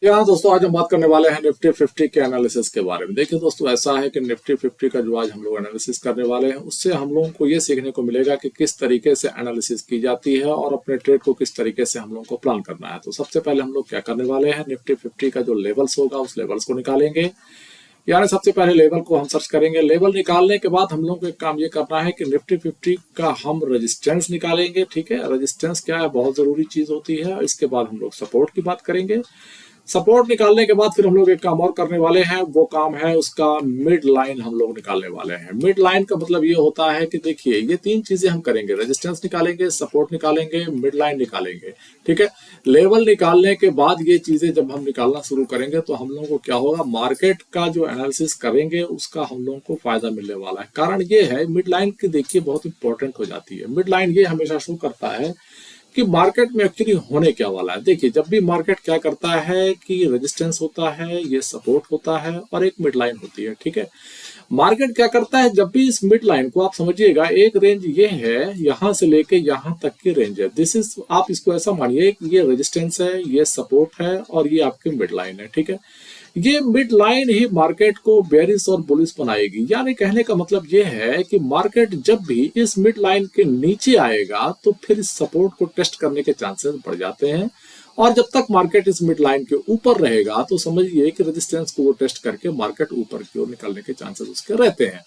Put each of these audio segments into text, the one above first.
यहाँ दोस्तों आज हम बात करने वाले हैं निफ्टी 50 के एनालिसिस के बारे में। देखिए दोस्तों, ऐसा है कि निफ्टी 50 का जो आज हम लोग एनालिसिस करने वाले हैं उससे हम लोगों को ये सीखने को मिलेगा कि किस तरीके से एनालिसिस की जाती है और अपने ट्रेड को किस तरीके से हम लोगों को प्लान करना है। तो सबसे पहले हम लोग क्या करने वाले हैं, निफ्टी 50 का जो लेवल्स होगा उस लेवल्स को निकालेंगे। यानी सबसे पहले लेवल को हम सर्च करेंगे। लेवल निकालने के बाद हम लोग को एक काम ये करना है कि निफ्टी 50 का हम रेजिस्टेंस निकालेंगे। ठीक है, रेजिस्टेंस क्या है, बहुत जरूरी चीज होती है। इसके बाद हम लोग सपोर्ट की बात करेंगे। सपोर्ट निकालने के बाद फिर हम लोग एक काम और करने वाले हैं, वो काम है उसका मिड लाइन हम लोग निकालने वाले हैं। मिड लाइन का मतलब ये होता है कि देखिए ये तीन चीजें हम करेंगे, रेजिस्टेंस निकालेंगे, सपोर्ट निकालेंगे, मिड लाइन निकालेंगे। ठीक है, लेवल निकालने के बाद ये चीजें जब हम निकालना शुरू करेंगे तो हम लोगों को क्या होगा, मार्केट का जो एनालिसिस करेंगे उसका हम लोगों को फायदा मिलने वाला है। कारण ये है, मिड लाइन की देखिए बहुत इंपॉर्टेंट हो जाती है। मिड लाइन ये हमेशा शो करता है कि मार्केट में एक्चुअली होने क्या वाला है। देखिए जब भी मार्केट क्या करता है कि रेजिस्टेंस होता है, ये सपोर्ट होता है और एक मिड लाइन होती है। ठीक है, मार्केट क्या करता है, जब भी इस मिड लाइन को आप समझिएगा, एक रेंज ये है, यहां से लेके यहां तक की रेंज है। दिस इज, आप इसको ऐसा मानिए कि ये रेजिस्टेंस है, ये सपोर्ट है और ये आपकी मिड लाइन है। ठीक है, ये मिड लाइन ही मार्केट को बेरिश और बुलिश बनाएगी। यानी कहने का मतलब ये है कि मार्केट जब भी इस मिड लाइन के नीचे आएगा तो फिर इस सपोर्ट को टेस्ट करने के चांसेस बढ़ जाते हैं। और जब तक मार्केट इस मिड लाइन के ऊपर रहेगा तो समझिए कि रेजिस्टेंस को वो टेस्ट करके मार्केट ऊपर की ओर निकलने के चांसेस उसके रहते हैं।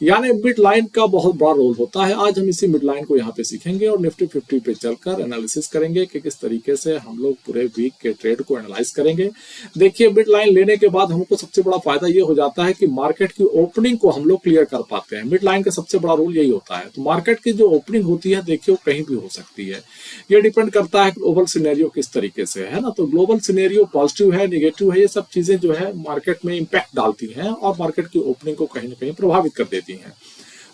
यानी मिड लाइन का बहुत बड़ा रोल होता है। आज हम इसी मिड लाइन को यहाँ पे सीखेंगे और निफ्टी 50 पे चलकर एनालिसिस करेंगे कि किस तरीके से हम लोग पूरे वीक के ट्रेड को एनालाइज करेंगे। देखिए मिड लाइन लेने के बाद हमको सबसे बड़ा फायदा ये हो जाता है कि मार्केट की ओपनिंग को हम लोग क्लियर कर पाते हैं। मिड लाइन का सबसे बड़ा रोल यही होता है। तो मार्केट की जो ओपनिंग होती है देखिए वो कहीं भी हो सकती है। ये डिपेंड करता है ग्लोबल सिनेरियो किस तरीके से है ना। तो ग्लोबल सिनेरियो पॉजिटिव है, नेगेटिव है, ये सब चीजें जो है मार्केट में इंपैक्ट डालती हैं और मार्केट की ओपनिंग को कहीं ना कहीं प्रभावित कर देती हैं।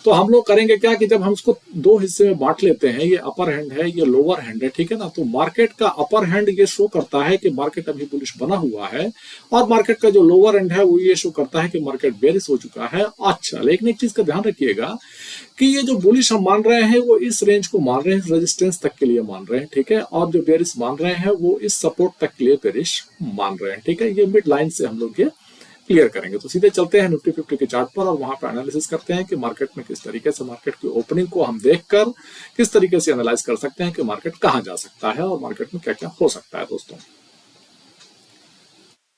तो हम लोग करेंगे क्या कि जब हम उसको दो हिस्से में बांट लेते हैं, ये अपर हैंड है, ये लोअर हैंड है। ठीक है ना, तो मार्केट का अपर हैंड ये शो करता है कि मार्केट अभी बुलिश बना हुआ है और मार्केट का जो लोअर हैंड है वो ये शो करता है कि मार्केट बेरिश हो चुका है। अच्छा, लेकिन एक चीज का ध्यान रखिएगा कि ये जो बुलिश हम मान रहे हैं वो इस रेंज को मान रहे हैं, रेजिस्टेंस तक के लिए मान रहे हैं। ठीक है, और जो बेरिश मान रहे हैं वो इस सपोर्ट तक के लिए बेरिश मान रहे हैं। ठीक है, ये मिड लाइन से हम लोग ये क्लियर करेंगे। तो सीधे चलते हैं निफ्टी 50 के चार्ट पर और वहां पर एनालिसिस करते हैं कि मार्केट में किस तरीके से मार्केट की ओपनिंग को हम देखकर किस तरीके से एनालाइज कर सकते हैं कि मार्केट कहां जा सकता है और मार्केट में क्या क्या हो सकता है दोस्तों।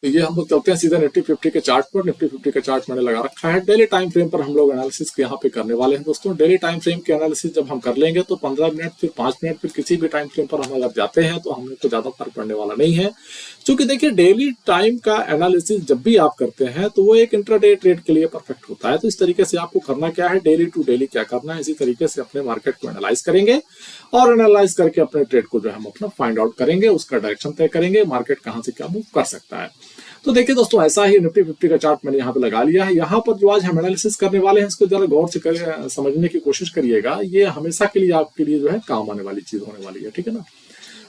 तो ये हम लोग चलते हैं सीधा निफ्टी 50 के चार्ट पर। निफ्टी 50 का चार्ट मैंने लगा रखा है। डेली टाइम फ्रेम पर हम लोग एनालिसिस यहाँ पे करने वाले हैं दोस्तों। डेली टाइम फ्रेम के एनालिसिस जब हम कर लेंगे तो 15 मिनट, फिर 5 मिनट, फिर किसी भी टाइम फ्रेम पर हम अगर जाते हैं तो हम लोग को ज्यादा फर्क पड़ने वाला नहीं है। क्योंकि देखिए डेली टाइम का एनालिसिस जब भी आप करते हैं तो वो एक इंट्राडे ट्रेड के लिए परफेक्ट होता है। तो इस तरीके से आपको करना क्या है, डेली टू डेली क्या करना है, इसी तरीके से अपने मार्केट को एनालाइज करेंगे और एनालाइज करके अपने ट्रेड को जो है हम अपना फाइंड आउट करेंगे, उसका डायरेक्शन तय करेंगे, मार्केट कहां से क्या मूव कर सकता है। तो देखिए दोस्तों, ऐसा ही निफ्टी 50 का चार्ट मैंने यहाँ पे लगा लिया है। यहाँ पर जो आज हम एनालिसिस करने वाले हैं इसको जरा गौर से समझने की कोशिश करिएगा। ये हमेशा के लिए आपके लिए जो है काम आने वाली चीज होने वाली है। ठीक है ना,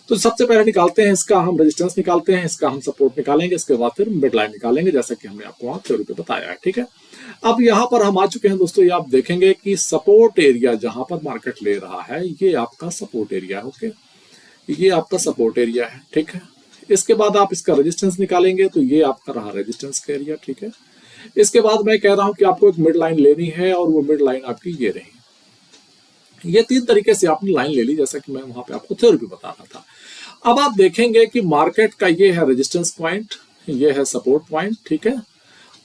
तो सबसे पहले निकालते हैं इसका हम रेजिस्टेंस निकालते हैं, इसका हम सपोर्ट निकालेंगे, इसके बाद फिर मिड लाइन निकालेंगे जैसा कि हमने आपको वहां थ्योरी पे बताया है। ठीक है, अब यहाँ पर हम आ चुके हैं दोस्तों। ये आप देखेंगे कि सपोर्ट एरिया जहां पर मार्केट ले रहा है ये आपका सपोर्ट एरिया है। ओके, ये आपका सपोर्ट एरिया है। ठीक है, इसके बाद आप इसका रेजिस्टेंस निकालेंगे तो ये आपका रहा रेजिस्टेंस का एरिया। ठीक है, इसके बाद मैं कह रहा हूं कि आपको एक मिड लाइन लेनी है और वो मिड लाइन आपकी ये रही। ये तीन तरीके से आपने लाइन ले ली जैसा कि मैं वहां पे आपको थ्योरी भी बता रहा था। अब आप देखेंगे कि मार्केट का ये है रेजिस्टेंस पॉइंट, ये है सपोर्ट पॉइंट। ठीक है,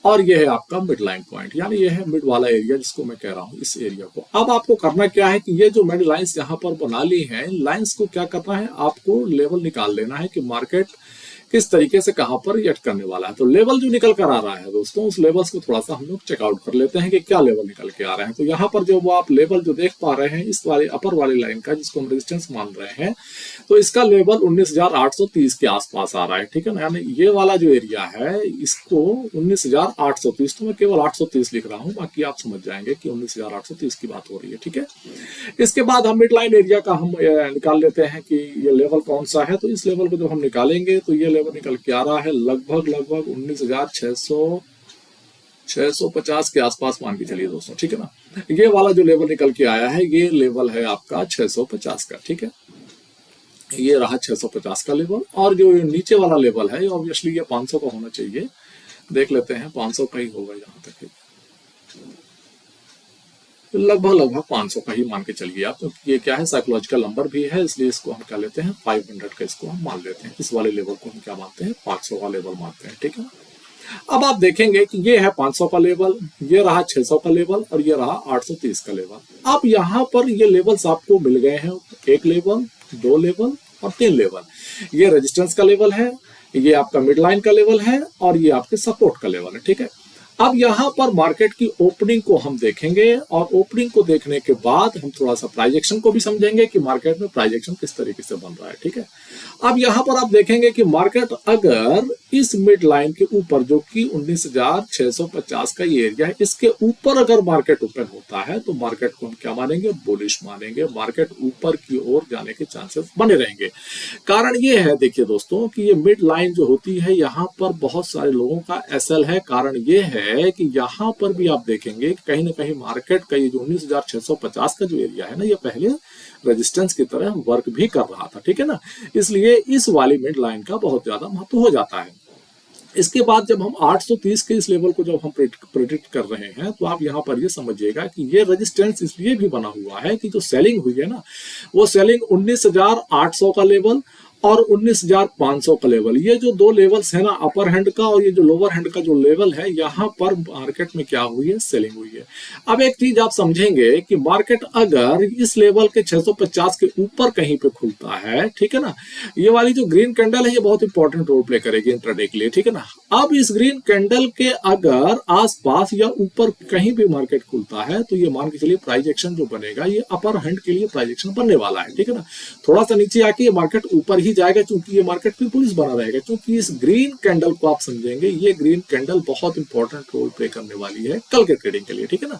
और ये है आपका मिड लाइन पॉइंट, यानी ये है मिड वाला एरिया जिसको मैं कह रहा हूं, इस एरिया को। अब आपको करना क्या है कि ये जो मिड लाइंस यहां पर बना ली हैं, लाइंस को क्या करना है, आपको लेवल निकाल लेना है कि मार्केट किस तरीके से कहां पर रिएक्ट करने वाला है। तो लेवल जो निकल कर आ रहा है दोस्तों, उस लेवल्स को थोड़ा सा हम लोग चेकआउट कर लेते हैं कि क्या लेवल निकल के आ रहे हैं। तो यहाँ पर जो वो आप लेवल जो देख पा रहे हैं इस वाले अपर वाली लाइन का, जिसको हम रेजिस्टेंस मान रहे हैं, तो इसका लेवल 19,830 के आसपास आ रहा है। ठीक है ना, यानी ये वाला जो एरिया है इसको 19,830, तो मैं केवल 830 लिख रहा हूं, बाकी आप समझ जाएंगे कि 19,830 की बात हो रही है। ठीक है, इसके बाद हम मिड लाइन एरिया का हम निकाल लेते हैं कि ये लेवल कौन सा है। तो इस लेवल को जब हम निकालेंगे तो ये लेवल निकल के आ रहा है लगभग 19,650 के आसपास मान के चलिए दोस्तों। ठीक है ना, ये वाला जो लेवल निकल के आया है ये लेवल है आपका 650 का। ठीक है, ये रहा 650 का लेवल, और जो नीचे वाला लेवल है ऑब्वियसली ये 500 का होना चाहिए। देख लेते हैं 500 का ही होगा जहां तक है, लगभग लगभग 500 का ही मान के चलिए आप। तो ये क्या है, साइकोलॉजिकल नंबर भी है, इसलिए इसको हम क्या लेते हैं 500 का, इसको हम मान लेते हैं। इस वाले लेवल को हम क्या मानते हैं 500 का लेवल मानते हैं, ठीक है। अब आप देखेंगे कि ये है 500 का लेवल, ये रहा 600 का लेवल, और ये रहा 830 का लेवल। अब यहाँ पर ये लेवल्स आपको मिल गए हैं, एक लेवल, दो लेवल और तीन लेवल। ये रेजिस्टेंस का लेवल है, ये आपका मिड लाइन का लेवल है, और ये आपके सपोर्ट का लेवल है, ठीक है। अब यहाँ पर मार्केट की ओपनिंग को हम देखेंगे, और ओपनिंग को देखने के बाद हम थोड़ा सा प्राइस एक्शन को भी समझेंगे कि मार्केट में प्राइस एक्शन किस तरीके से बन रहा है, ठीक है। अब यहाँ पर आप देखेंगे कि मार्केट अगर इस मिड लाइन के ऊपर, जो कि 19,650 का ये एरिया है, इसके ऊपर अगर मार्केट ओपन होता है तो मार्केट को हम क्या मानेंगे, बुलिश मानेंगे। मार्केट ऊपर की ओर जाने के चांसेस बने रहेंगे। कारण ये है, देखिए दोस्तों, कि ये मिड लाइन जो होती है यहाँ पर बहुत सारे लोगों का एसएल है। कारण ये है कि यहाँ पर भी आप देखेंगे कि कहीं ना कहीं मार्केट का ये जो 19,650 का जो एरिया है ना, ये पहले रेजिस्टेंस की तरह वर्क भी कर रहा था, ठीक है ना। इसलिए इस वाली मिड लाइन का बहुत ज्यादा महत्व हो जाता है। इसके बाद जब हम 830 के इस लेवल को जब हम प्रेडिक्ट कर रहे हैं, तो आप यहाँ पर ये समझिएगा कि ये रेजिस्टेंस इसलिए भी बना हुआ है कि जो सेलिंग हुई है ना, वो सेलिंग 19,800 का लेवल और 19,500 का लेवल, ये जो दो लेवल्स है ना, अपर हैंड का और ये जो लोअर हैंड का जो लेवल है, यहाँ पर मार्केट में क्या हुई है, सेलिंग हुई है। अब एक चीज आप समझेंगे कि मार्केट अगर इस लेवल के 650 के ऊपर कहीं पे खुलता है, ठीक है ना, ये वाली जो ग्रीन कैंडल है ये बहुत इंपॉर्टेंट रोल प्ले करेगी इंट्राडे के लिए, ठीक है ना। अब इस ग्रीन कैंडल के अगर आसपास या ऊपर कहीं भी मार्केट खुलता है, तो ये मान के चलिए प्राइस एक्शन जो बनेगा ये अपर हैंड के लिए प्राइस एक्शन बनने वाला है, ठीक है ना। थोड़ा सा नीचे आके ये मार्केट ऊपर ही जाएगा, क्योंकि ये मार्केट फिर बुलिश बना रहेगा, क्योंकि इस ग्रीन कैंडल को आप समझेंगे, ये ग्रीन कैंडल बहुत इंपॉर्टेंट रोल प्ले करने वाली है कल के ट्रेडिंग के लिए, ठीक है ना।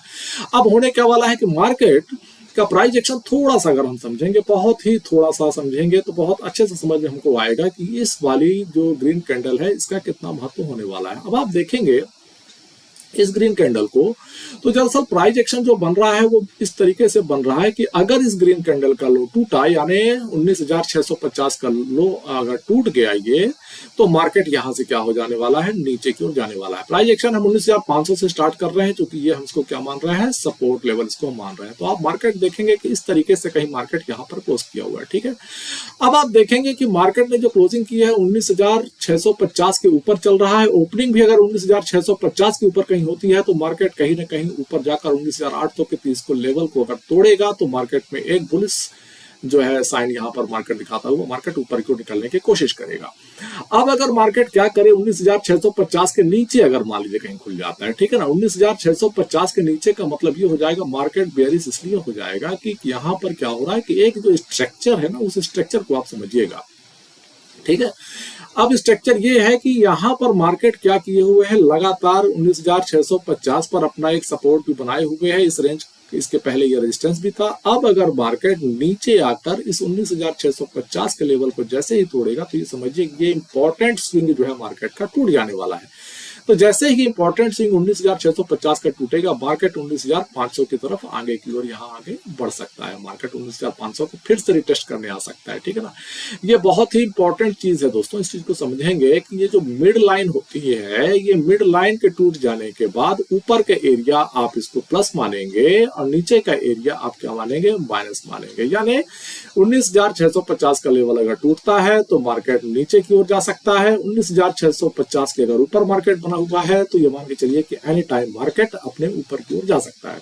अब होने क्या वाला है कि मार्केट का प्राइस एक्शन थोड़ा सा अगर हम समझेंगे, बहुत ही थोड़ा सा समझेंगे, तो बहुत अच्छे से समझ में हमको आएगा कि इस वाली जो ग्रीन कैंडल है इसका कितना महत्व होने वाला है। अब आप देखेंगे इस ग्रीन कैंडल को, तो दरअसल प्राइस एक्शन जो बन रहा है वो इस तरीके से बन रहा है कि अगर इस ग्रीन कैंडल का लो टूटा, यानी 19,650 का लो अगर टूट गया ये, तो मार्केट यहां से क्या हो जाने वाला है, नीचे की ओर जाने वाला है। प्राइस एक्शन हम 19,500 से स्टार्ट कर रहे हैं, क्योंकि ये हम इसको क्या मान रहे हैं, सपोर्ट लेवल इसको मान रहे हैं। तो आप मार्केट देखेंगे कि इस तरीके से कहीं मार्केट यहाँ पर क्लोज किया हुआ है, ठीक है। अब आप देखेंगे कि मार्केट ने जो क्लोजिंग की है 19,650 के ऊपर चल रहा है, ओपनिंग भी अगर 19,650 के ऊपर होती है, तो मार्केट कहीं ना कहीं ऊपर जाकर 19,800 के 30 को लेवल को अगर तोड़ेगा, तो मार्केट में एक बुलिश जो है साइन यहां पर मार्केट दिखाता हुआ मार्केट ऊपर की ओर निकलने की कोशिश करेगा। अब अगर मार्केट क्या करे, 19,650 के नीचे अगर मान लीजिए कहीं खुल जाता है, ठीक है ना, 19,650 के नीचे का मतलब ये हो जाएगा मार्केट बेयरिश इसलिए हो जाएगा कि यहां पर क्या हो रहा है कि एक जो स्ट्रक्चर है ना, उस स्ट्रक्चर को आप समझिएगा, ठीक है। अब स्ट्रक्चर ये है कि यहां पर मार्केट क्या किए हुए हैं, लगातार 19,650 पर अपना एक सपोर्ट भी बनाए हुए है। इस रेंज, इसके पहले ये रेजिस्टेंस भी था। अब अगर मार्केट नीचे आकर इस 19,650 के लेवल को जैसे ही तोड़ेगा, तो ये समझिए ये इंपॉर्टेंट स्विंग जो है मार्केट का टूट जाने वाला है। तो जैसे ही इंपॉर्टेंट स्विंग 19,650 का टूटेगा, मार्केट 19,500 की तरफ आगे की ओर यहाँ आगे बढ़ सकता है। मार्केट 19,500 को फिर से रिटेस्ट करने आ सकता है, ठीक है ना। ये बहुत ही इंपॉर्टेंट चीज है दोस्तों, इस चीज को समझेंगे कि ये जो मिड लाइन होती है, ये मिड लाइन के टूट जाने के बाद ऊपर के एरिया आप इसको प्लस मानेंगे और नीचे का एरिया आप क्या मानेंगे, माइनस मानेंगे। यानी 19,650 का लेवल अगर टूटता है तो मार्केट नीचे की ओर जा सकता है, 19,650 के अगर ऊपर मार्केट बना हुआ है तो ये मान के चलिए कि एनी टाइम मार्केट अपने ऊपर की ओर जा सकता है।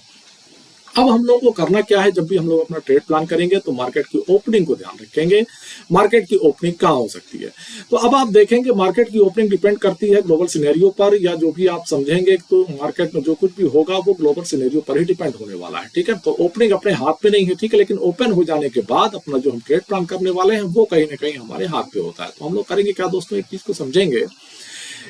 अब हम लोगों को करना क्या है, जब भी हम लोग अपना ट्रेड प्लान करेंगे तो मार्केट की ओपनिंग को ध्यान रखेंगे। मार्केट की ओपनिंग कहाँ हो सकती है, तो अब आप देखेंगे मार्केट की ओपनिंग डिपेंड करती है ग्लोबल सिनेरियो पर, या जो भी आप समझेंगे तो मार्केट में जो कुछ भी होगा वो ग्लोबल सिनेरियो पर ही डिपेंड होने वाला है, ठीक है। तो ओपनिंग अपने हाथ में नहीं है, ठीक है, लेकिन ओपन हो जाने के बाद अपना जो हम ट्रेड प्लान करने वाले हैं वो कहीं ना कहीं हमारे हाथ पे होता है। तो हम लोग करेंगे क्या दोस्तों, एक चीज को समझेंगे,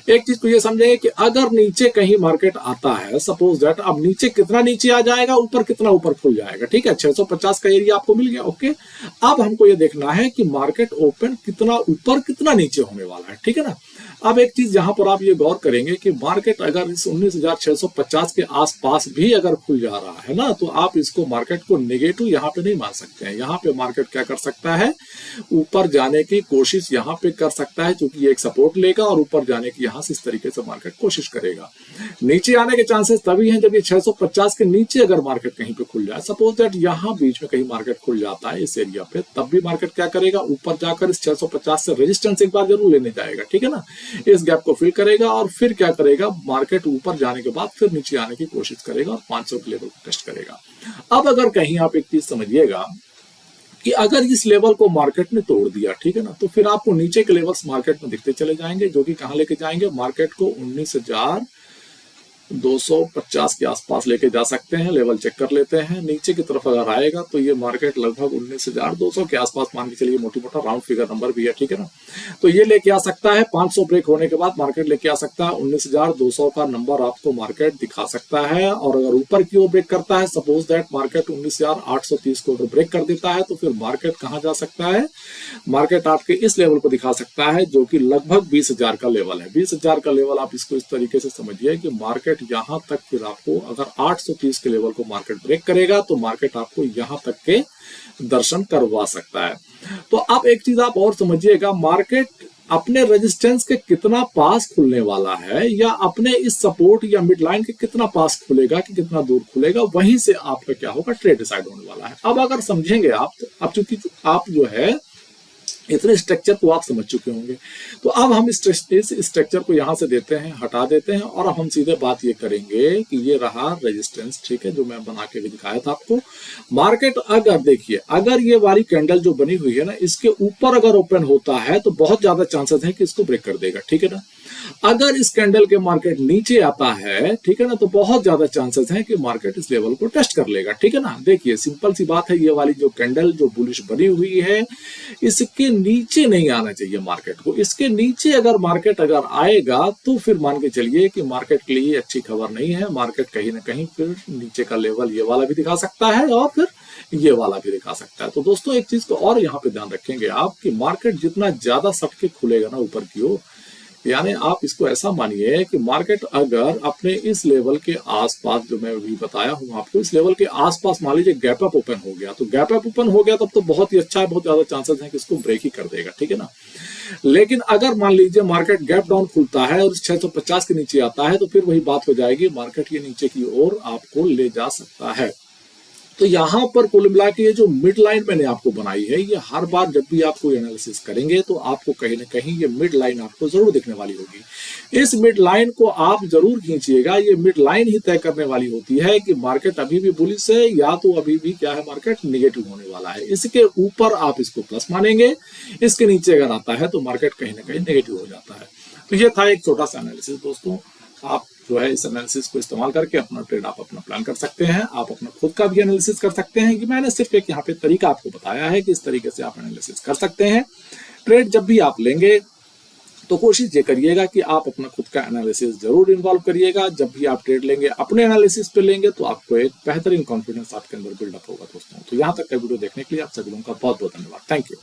एक चीज को ये समझेंगे कि अगर नीचे कहीं मार्केट आता है, सपोज दैट, अब नीचे कितना नीचे आ जाएगा, ऊपर कितना ऊपर खुल जाएगा, ठीक है, 650 का एरिया आपको मिल गया, ओके। अब हमको ये देखना है कि मार्केट ओपन कितना ऊपर कितना नीचे होने वाला है, ठीक है ना। अब एक चीज यहाँ पर आप ये गौर करेंगे कि मार्केट अगर इस 19,650 के आसपास भी अगर खुल जा रहा है ना, तो आप इसको मार्केट को नेगेटिव यहाँ पे नहीं मान सकते हैं। यहाँ पे मार्केट क्या कर सकता है, ऊपर जाने की कोशिश यहाँ पे कर सकता है, क्योंकि ये एक सपोर्ट लेगा और ऊपर जाने की यहाँ से इस तरीके से मार्केट कोशिश करेगा। नीचे आने के चांसेस तभी हैं जब ये 650 के नीचे अगर मार्केट कहीं पे खुल जाए। सपोज दैट यहाँ बीच में कहीं मार्केट खुल जाता है इस एरिया पे, तब भी मार्केट क्या करेगा, ऊपर जाकर इस 650 से रेजिस्टेंस एक बार जरूर लेने जाएगा, ठीक है ना। इस गैप को फिल करेगा और फिर क्या करेगा, मार्केट ऊपर जाने के बाद फिर नीचे आने की कोशिश करेगा और 500 के लेवल को टेस्ट करेगा। अब अगर कहीं आप एक चीज समझिएगा कि अगर इस लेवल को मार्केट ने तोड़ दिया, ठीक है ना, तो फिर आपको नीचे के लेवल्स मार्केट में दिखते चले जाएंगे, जो कि कहां लेके जाएंगे, मार्केट को 19,250 के आसपास लेके जा सकते हैं। लेवल चेक कर लेते हैं, नीचे की तरफ अगर आएगा तो ये मार्केट लगभग 19,200 के आसपास, मान के चलिए मोटी मोटा राउंड फिगर नंबर भी है, ठीक है ना। तो ये लेके आ सकता है 500 ब्रेक होने के बाद मार्केट लेके आ सकता है 19,200 का नंबर आपको मार्केट दिखा सकता है। और अगर ऊपर की ओर ब्रेक करता है, सपोज दैट मार्केट 19,830 को अगर ब्रेक कर देता है, तो फिर मार्केट कहां जा सकता है, मार्केट आपके इस लेवल को दिखा सकता है, जो कि लगभग 20,000 का लेवल है। 20,000 का लेवल आप इसको इस तरीके से समझिए कि मार्केट यहां तक, फिर आपको अगर 830 के लेवल को मार्केट ब्रेक करेगा तो मार्केट आपको यहां तक के दर्शन करवा सकता है। तो अब एक चीज आप और समझिएगा, मार्केट अपने रेजिस्टेंस के कितना पास खुलने वाला है, या अपने इस सपोर्ट या मिड लाइन के कितना पास खुलेगा, कि कितना दूर खुलेगा, वहीं से आपका क्या होगा, ट्रेड डिसाइड होने वाला है। अब अगर समझेंगे आप, अब चूंकि आप जो है इतने स्ट्रक्चर को आप समझ चुके होंगे, तो अब हम इस स्ट्रक्चर को यहां से देते हैं, हटा देते हैं, और अब हम सीधे बात ये करेंगे कि ये रहा रेजिस्टेंस, ठीक है, जो मैं बना के भी दिखाया था आपको। मार्केट अगर देखिए, अगर ये वाली कैंडल जो बनी हुई है ना, इसके ऊपर अगर ओपन होता है तो बहुत ज्यादा चांसेस है कि इसको ब्रेक कर देगा, ठीक है ना। अगर इस कैंडल के मार्केट नीचे आता है, ठीक है ना, तो बहुत ज्यादा चांसेस हैं कि मार्केट इस लेवल को टेस्ट कर लेगा, ठीक है ना। देखिए सिंपल सी बात है, ये वाली जो कैंडल जो बुलिश बनी हुई है, इसके नीचे नहीं आना चाहिए मार्केट को। इसके नीचे अगर मार्केट अगर आएगा तो फिर मान के चलिए कि मार्केट के लिए अच्छी खबर नहीं है। मार्केट कहीं ना कहीं फिर नीचे का लेवल ये वाला भी दिखा सकता है और फिर ये वाला भी दिखा सकता है। तो दोस्तों एक चीज को और यहाँ पे ध्यान रखेंगे आप, कि मार्केट जितना ज्यादा सटके खुलेगा ना ऊपर की ओर, यानी आप इसको ऐसा मानिए कि मार्केट अगर अपने इस लेवल के आसपास, जो मैं अभी बताया हूं आपको, इस लेवल के आसपास मान लीजिए गैप अप ओपन हो गया, तो गैप अप ओपन हो गया तब तो बहुत ही अच्छा है, बहुत ज्यादा चांसेस हैं कि इसको ब्रेक ही कर देगा, ठीक है ना। लेकिन अगर मान लीजिए मार्केट गैप डाउन खुलता है और 650 के नीचे आता है, तो फिर वही बात हो जाएगी, मार्केट ये नीचे की ओर आपको ले जा सकता है। तो यहां पर कुल मिला के ये जो मिड लाइन मैंने आपको बनाई है, ये हर बार जब भी आप कोई एनालिसिस करेंगे तो आपको कहीं ना कहीं ये मिड लाइन आपको जरूर दिखने वाली होगी। इस मिड लाइन को आप जरूर खींचिएगा, ये मिड लाइन ही तय करने वाली होती है कि मार्केट अभी भी बुलिश है या तो अभी भी क्या है, मार्केट निगेटिव होने वाला है। इसके ऊपर आप इसको प्लस मानेंगे, इसके नीचे अगर आता है तो मार्केट कहीं ना कहीं निगेटिव हो जाता है। तो ये था एक छोटा सा एनालिसिस दोस्तों। आप जो है इस एनालिसिस को इस्तेमाल करके अपना ट्रेड आप अपना प्लान कर सकते हैं, आप अपना खुद का भी एनालिसिस कर सकते हैं। कि मैंने सिर्फ एक यहाँ पे तरीका आपको बताया है कि इस तरीके से आप एनालिसिस कर सकते हैं। ट्रेड जब भी आप लेंगे तो कोशिश ये करिएगा कि आप अपना खुद का एनालिसिस जरूर इन्वॉल्व करिएगा। जब भी आप ट्रेड लेंगे, अपने एनालिसिस पे लेंगे, तो आपको एक बेहतरीन कॉन्फिडेंस आपके अंदर बिल्डअप होगा दोस्तों। तो यहाँ तक का वीडियो देखने के लिए आप सभी लोगों का बहुत बहुत धन्यवाद। Thank you.